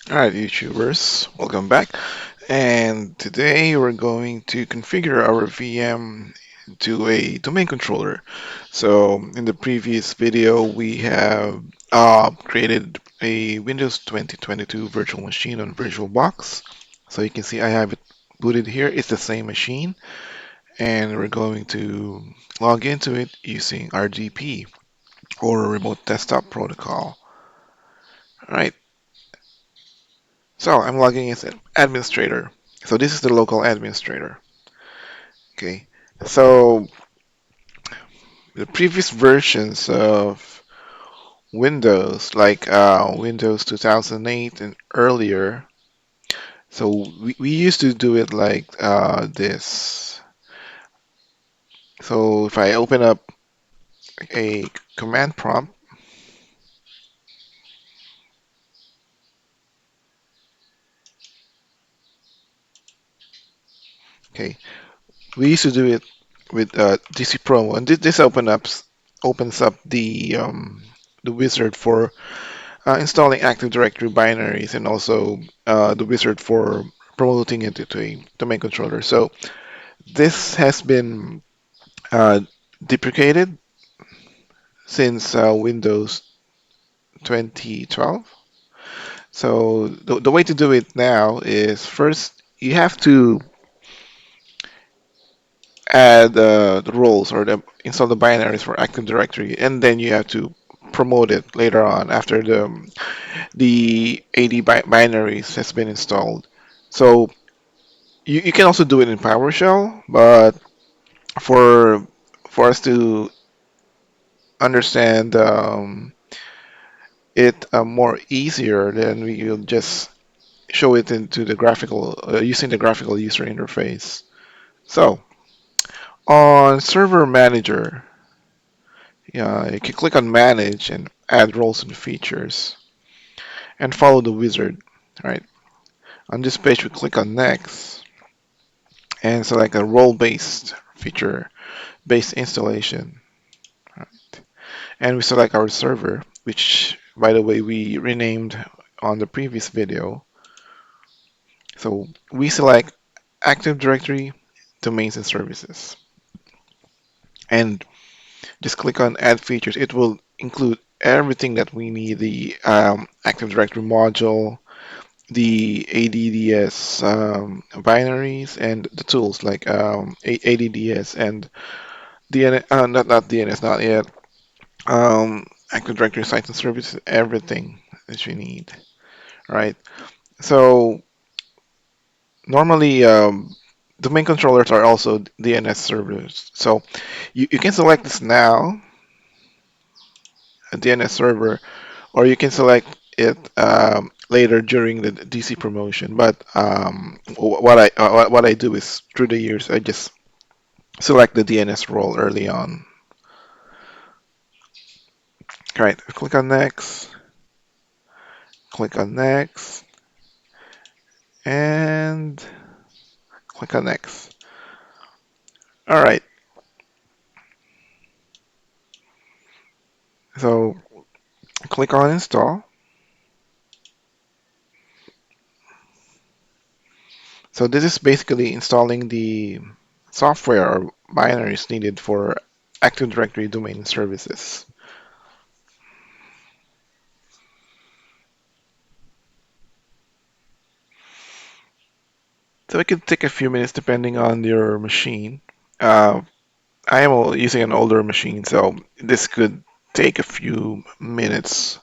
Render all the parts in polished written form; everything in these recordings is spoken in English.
Alright, YouTubers, welcome back. And today we're going to configure our VM to a domain controller. So in the previous video, we have created a Windows 2022 virtual machine on VirtualBox. So you can see I have it booted here. It's the same machine, and we're going to log into it using RDP or Remote Desktop Protocol. All right. So I'm logging as an administrator. So this is the local administrator. Okay. So the previous versions of Windows, like Windows 2008 and earlier, so we used to do it like this. So if I open up a command prompt, okay, we used to do it with DC Promo, and this opens up the wizard for installing Active Directory binaries and also the wizard for promoting it to a domain controller. So this has been uh, deprecated since Windows 2012. So the way to do it now is first you have to add the roles or install the binaries for Active Directory, and then you have to promote it later on after the AD binaries has been installed. So you can also do it in PowerShell, but for for us to understand it more easier, then we will just show it into the graphical using the graphical user interface. So on Server Manager, you can click on Manage and add roles and features, and follow the wizard. All right. On this page, we click on Next and select a role-based feature-based installation. And we select our server, which, by the way, we renamed on the previous video. So we select Active Directory, Domains and Services. And just click on Add Features. It will include everything that we need, the Active Directory module, the ADDS binaries, and the tools like ADDS and DNS, not DNS, not yet, Active Directory sites and services, everything that you need, right? So normally, domain controllers are also DNS servers. So you can select this now, a DNS server, or you can select it later during the DC promotion. But what I do is through the years, I just select the DNS role early on. All right, click on next, and click on next. All right, so click on install. So this is basically installing the software or binaries needed for Active Directory domain services. So it could take a few minutes depending on your machine. Uh, I am using an older machine, so this could take a few minutes.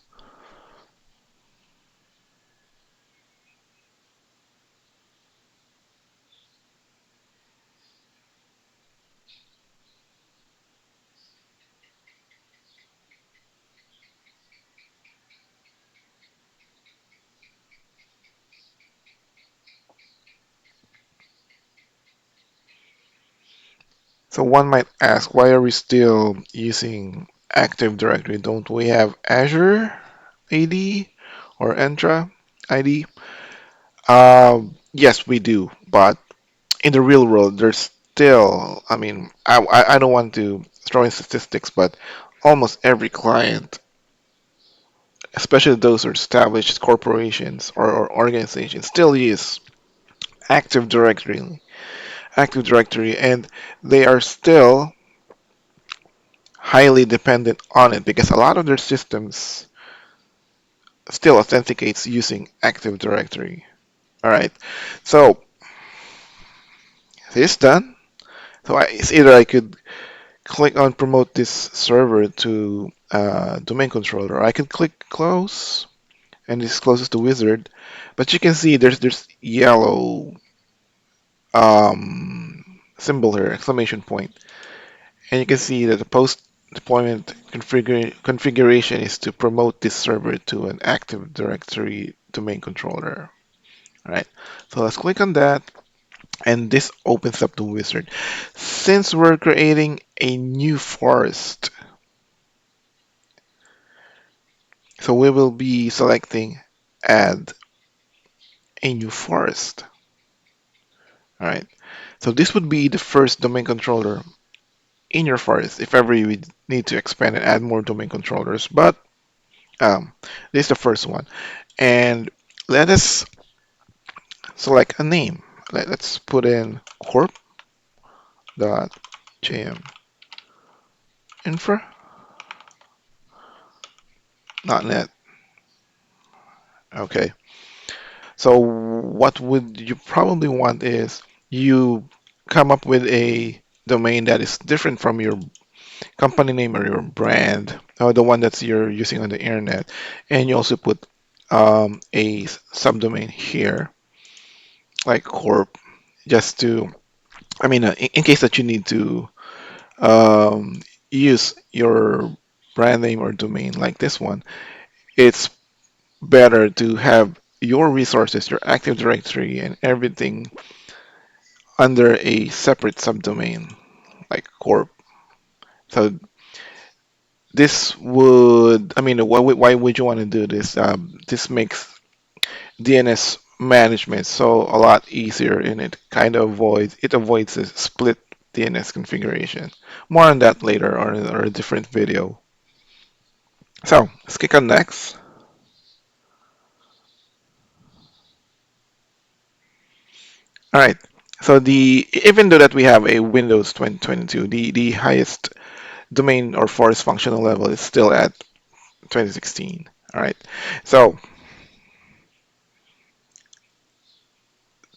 So one might ask, why are we still using Active Directory? Don't we have Azure AD or Entra ID? Yes, we do, but in the real world, there's still, I mean, I don't want to throw in statistics, but almost every client especially those who are established corporations or organizations, still use Active Directory, Active Directory, and they are still highly dependent on it because a lot of their systems still authenticates using Active Directory. All right, so this done. So it's either I could click on promote this server to domain controller, or I can click close, and this closes the wizard. But you can see there's yellow symbol here, exclamation point, and you can see that the post deployment configuration is to promote this server to an Active Directory domain controller. All right, so let's click on that, and this opens up the wizard. Since we're creating a new forest, so we will be selecting add a new forest. All right, so this would be the first domain controller in your forest if ever you would need to expand and add more domain controllers. But um, this is the first one, and let us select a name. Let's put in corp.jm infra, not net. Okay. So what would you probably want is you come up with a domain that is different from your company name or your brand or the one that's you're using on the internet, and you also put a subdomain here like corp just to I mean in case that you need to um, use your brand name or domain like this one, it's better to have your resources, your Active Directory, and everything under a separate subdomain like corp. So this would, I mean, why would you want to do this? This makes DNS management so a lot easier, and it avoids a split DNS configuration. More on that later or a different video. So let's click on next. All right. So the even though that we have a Windows 2022, the highest domain or forest functional level is still at 2016. All right. So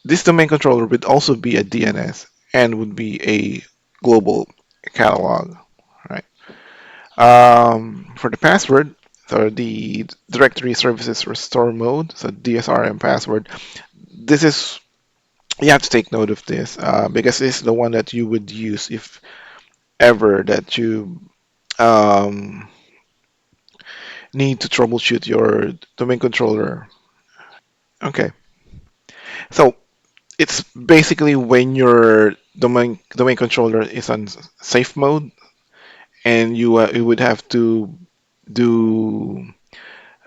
this domain controller would also be a DNS and would be a global catalog. Right. For the password, so the directory services restore mode, so DSRM password. This is you have to take note of this because it's the one that you would use if ever that you um, need to troubleshoot your domain controller. Okay, so it's basically when your domain controller is on safe mode, and you would have to do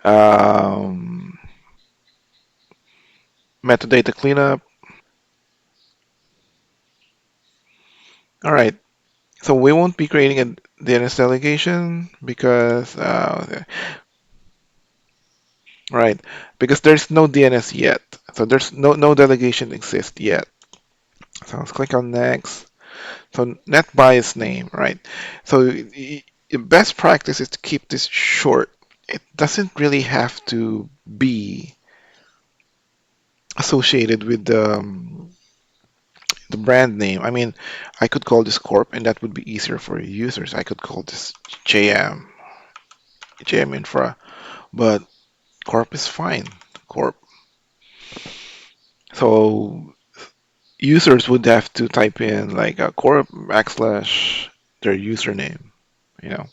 um, metadata cleanup. All right, so we won't be creating a DNS delegation because right because there's no DNS yet, so there's no delegation exists yet. So let's click on next. So net bias name, right? So the best practice is to keep this short. It doesn't really have to be associated with the brand name. I mean, I could call this Corp, and that would be easier for users. I could call this JM, JM Infra, but Corp is fine. Corp. So users would have to type in like a Corp backslash their username, you know.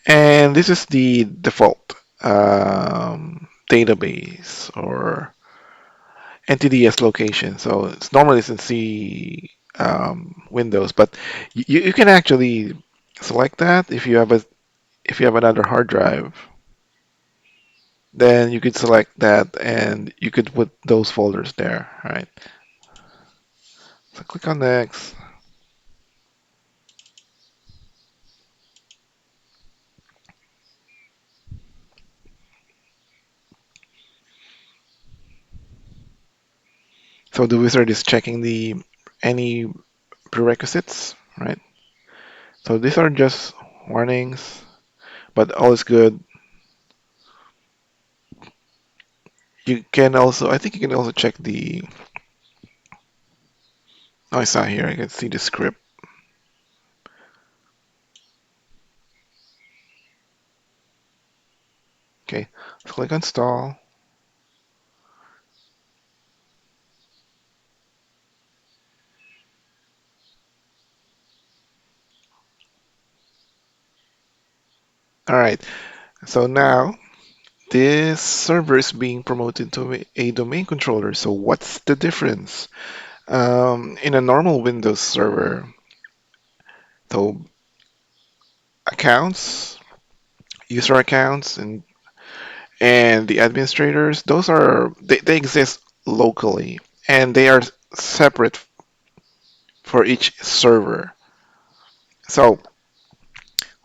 And this is the default database or NTDS location. So it's normally it's in C Windows, but you can actually select that if you have another hard drive, then you could select that and you could put those folders there. All right. So click on next. So the wizard is checking the any prerequisites, right? So these are just warnings, but all is good. You can also, I think you can also check the, oh, it's not here. I can see the script. Okay, let's click install. All right, so now this server is being promoted to a domain controller. So what's the difference? In a normal Windows server, so accounts, user accounts, and the administrators, those are they exist locally and they are separate for each server. So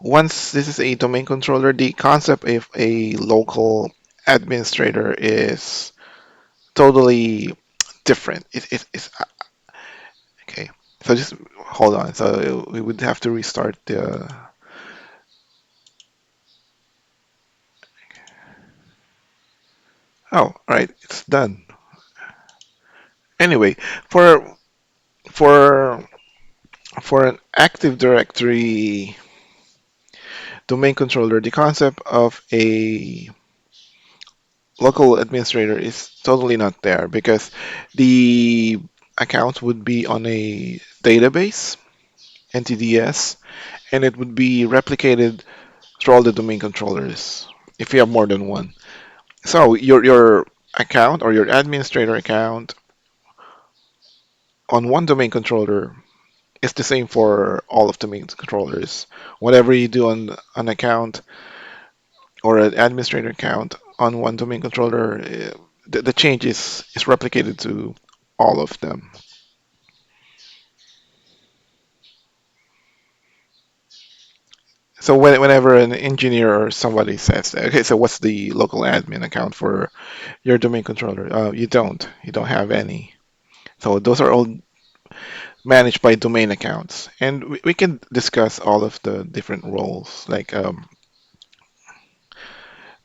once this is a domain controller, the concept of a local administrator is totally different. It's okay. So just hold on. So we would have to restart the. Oh, all right, it's done. Anyway, for for for an Active Directory domain controller, the concept of a local administrator is totally not there because the account would be on a database, NTDS, and it would be replicated through all the domain controllers if you have more than one. So your account or your administrator account on one domain controller is the same for all of the domain controllers. Whatever you do on an account or an administrator account on one domain controller, the change is replicated to all of them. So whenever an engineer or somebody says, okay, so what's the local admin account for your domain controller? You don't. You don't have any. So those are all managed by domain accounts. And we can discuss all of the different roles, like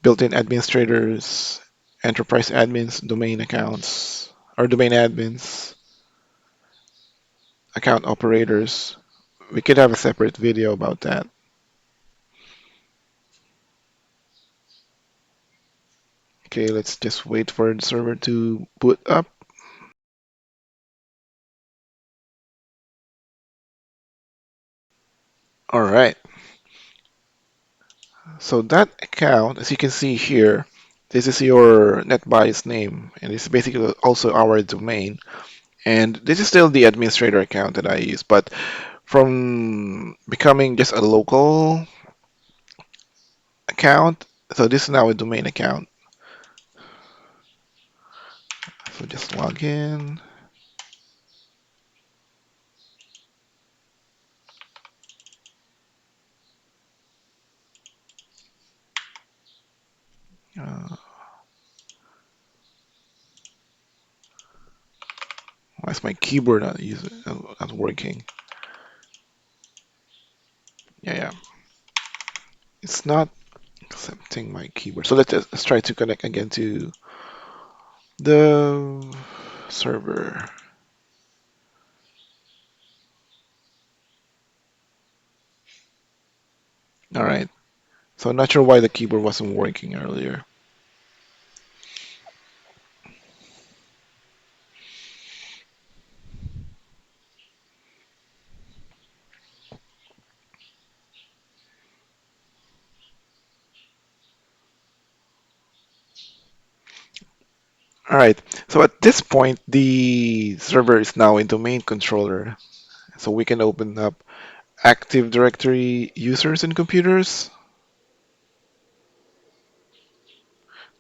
built-in administrators, enterprise admins, domain accounts, or domain admins, account operators. We could have a separate video about that. Okay, let's just wait for the server to boot up. All right. So that account, as you can see here, this is your NetBias name, and it's basically also our domain. And this is still the administrator account that I use, but from becoming just a local account, so this is now a domain account. So just log in. Uh, why is my keyboard not working? Yeah, yeah. It's not accepting my keyboard. So let's try to connect again to the server. All right. So I'm not sure why the keyboard wasn't working earlier. All right. So at this point, the server is now a domain controller. So we can open up Active Directory users and computers.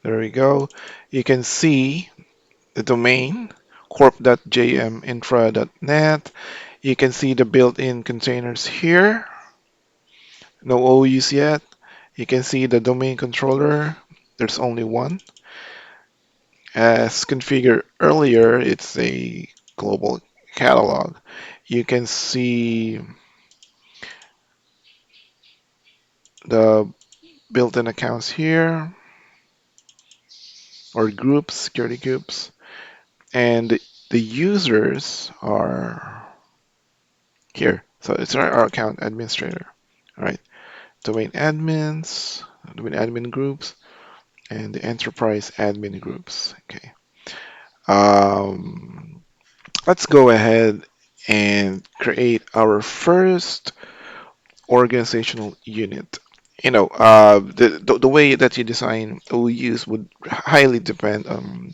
There we go. You can see the domain corp.jminfra.net. You can see the built-in containers here. No OUs yet. You can see the domain controller. There's only one. As configured earlier, it's a global catalog. You can see the built-in accounts here, or groups, security groups, and the users are here. So it's our account administrator. All right, domain admins, domain admin groups, and the enterprise admin groups. Okay. Um, let's go ahead and create our first organizational unit. The way that you design OUs would highly depend on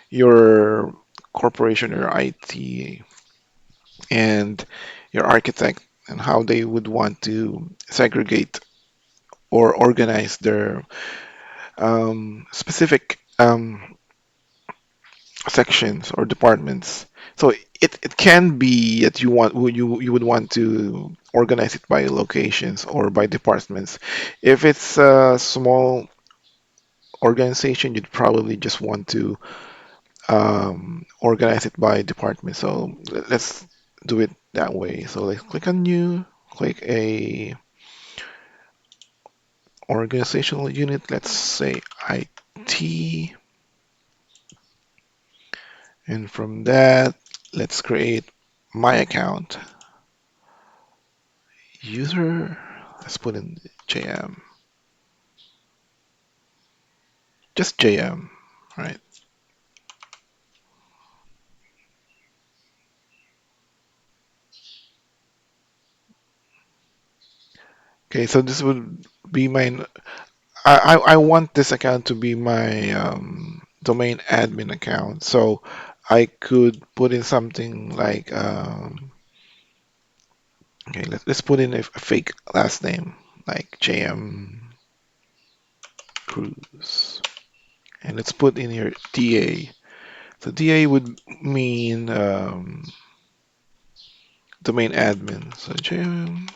your corporation or IT and your architect and how they would want to segregate or organize their specific sections or departments. So it can be that you would want to organize it by locations or by departments. If it's a small organization, you'd probably just want to organize it by department. So let's do it that way. So let's click on new, click a organizational unit. Let's say IT, and from that, let's create my account. User, let's put in JM, just JM, right? Okay, so this would be my, I want this account to be my domain admin account. So I could put in something like, okay, let's put in a fake last name, like JM Cruz. And let's put in here DA. So DA would mean domain admin. So JM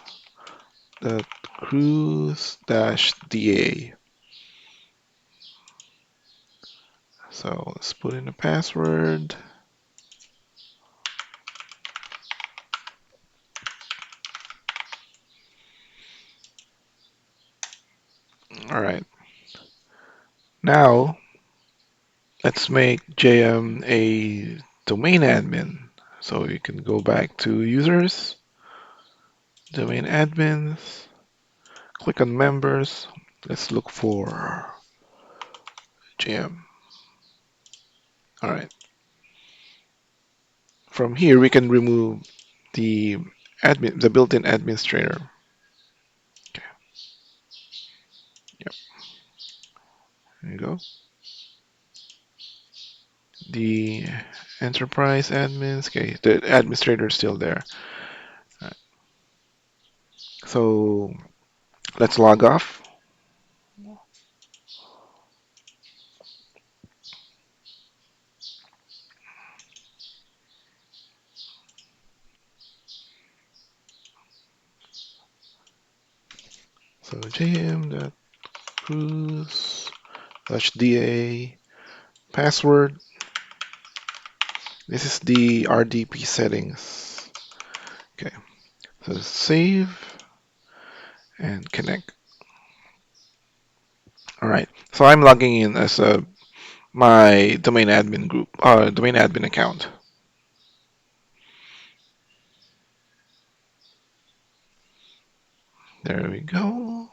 dot Cruz dash DA. So let's put in a password. All right. Now let's make JM a domain admin. So you can go back to users, domain admins, click on members. Let's look for JM. All right. From here, we can remove the the built-in administrator. Okay. Yep. There you go. The enterprise admins. Okay. The administrator is still there. All right. So let's log off. So jm.cruise dash da password. This is the RDP settings. Okay. So save and connect. All right. So I'm logging in as my domain admin group, domain admin account. There we go.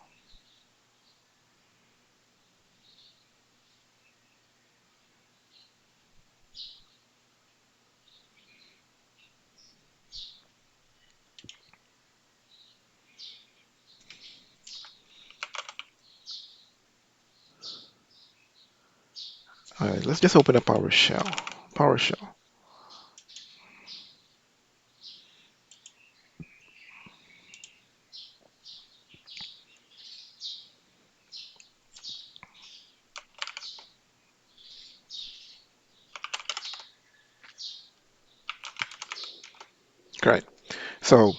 All right. Let's just open a PowerShell. PowerShell. Great. So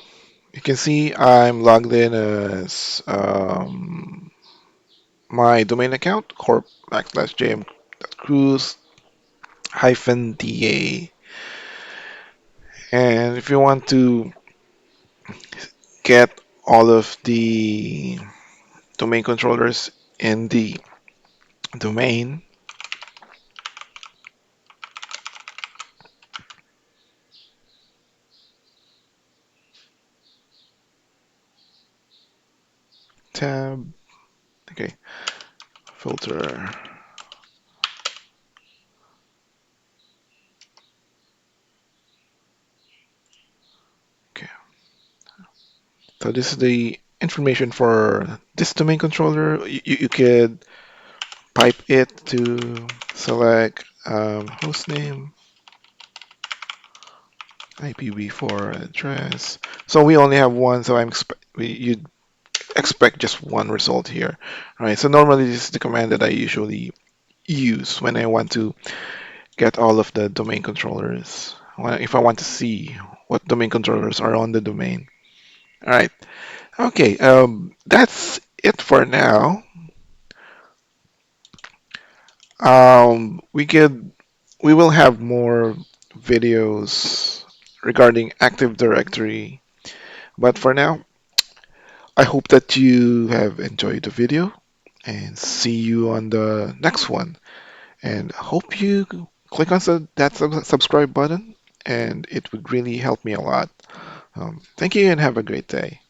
you can see I'm logged in as my domain account corp /jm.cruise. hyphen DA. And if you want to get all of the domain controllers in the domain, tab, okay, filter. Okay, so this is the information for this domain controller. You could pipe it to select hostname, IPv4 address. So we only have one, so you'd expect just one result here. All right, so normally this is the command that I usually use when I want to get all of the domain controllers. If I want to see what domain controllers are on the domain. All right. Okay. That's it for now. We will have more videos regarding Active Directory, but for now, I hope that you have enjoyed the video and see you on the next one. And hope you click on that subscribe button, and it would really help me a lot. Thank you and have a great day.